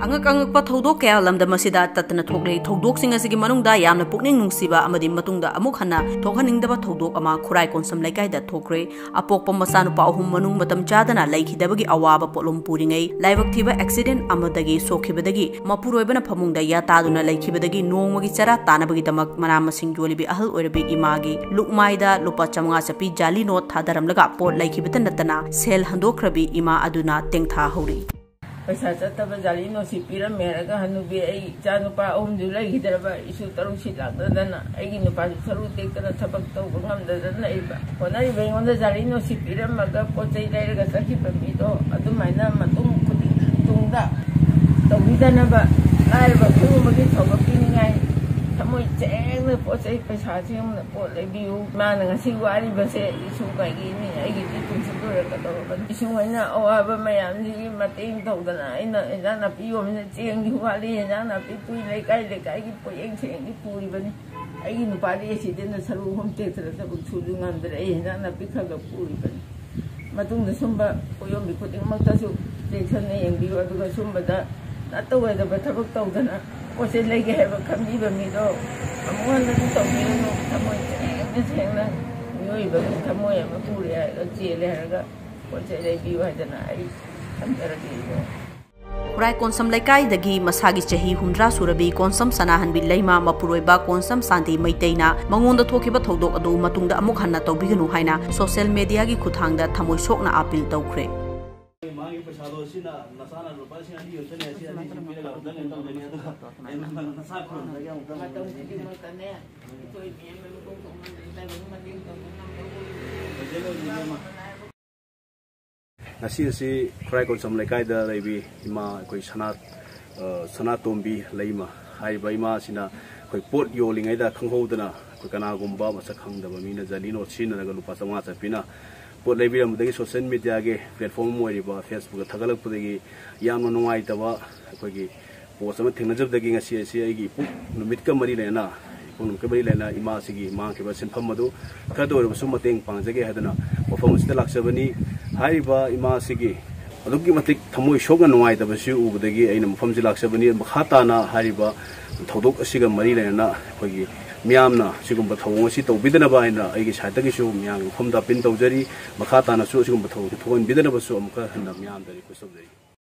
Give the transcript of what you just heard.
angak thodok kaya lamda masida tatna thoklei thodok singa sigi manungda yamna pukning nungsiba amadi matungda amuk hana thokhaningdaba thodok ama khurai konsam laikai da thokre apokpa masanu pa ahum manung matam chadana laikhidabagi awaba polum puringai laibak thiba accident amadagi sokhibadagi mapuroibana phamungda ya taduna laikhibadagi nongmagi chara tanabagi damak mana masing jolibi ahal oirabi imagi lukmaida lupa chamnga chapi jali not thadaramlaga pot laikhibatan natana sel handokrabi ima aduna tengtha hori पैसा चतब जाली no सिपीर मेरगा हनुबी आई चानुपा ओम जुलाई हिदरबा issue तरु सिलादना आइगी नुपा सरू तेकना थबक तो गंगमदना इबा कोनारी बेंगोंद जाली no सिपीर मगा पोचै लाइरगा सखिबा मिदो अदुमाइना मतुंग खुदि तुंगदा तौबिदनबा लाइरबा खुमबगी थबकिनिङाइ Thamoi cheng le pochai paisa cheng le pot lebiu mana ngasi wari base isu kai gi ni ai gi tung su dor ka do ban isu na awa ba mayam ji mating thodana ina na pi om ne cheng gi wali na pi pui le kai gi poyeng cheng gi puri ban ai gi nu pa ri si den saru hom te tra ta bu chu du ngam dre ai na pi kha ga puri ban matung da sumba poyom bi khuting mak ta su te chan ne yeng bi wa du ga sumba da na to wa da ba thabak thodana Poche lagi hai kami bamido, amuan lagi tomi no Thamoi cheng na nyoi bami Thamoi ama puri hai jele harga poche lagi wa jana ai samjaragi no. Kurai konsam laikai dagi masagi chahi hundra surabi konsam sanahan bi leima mapuroiba konsam santi maiteina mangonda thokiba thodok adu matungda amuk hanna tawbiganu haina social media gi khuthangda Thamoi sokna appeal tawkhre. Nasi kurai konsam laikai da leibi ima koi sana tombi leima hai ba ima sina koi pot yo lingai da khanghodana koi kana gumba masak khangdaba mina jalino china naga lupa chama chapina pot Leibirambadagi social media ge platform moiriba Facebook thagalakpudagi yamna nungai taba koi gi post ama thingnajabdagi ngasi asi ai pu numit ka mari lena punum ka mari lena ima sigi mang ke ba sinpham madu khado su mateng pangjage hadana mafam sita laksabani haiba ima sigi adugi matik Thamoi shogna nungai taba su ubadagi aina mafam ji laksabani makhatana haiba thodok asiga mari lena koi gi Miamna sigumba thawong si tawbidana ba ina aigi saitagi su miang phomda pin tawjari makhatana su sigumba thaw thon bidana ba su amka hanna miam dari kusabdari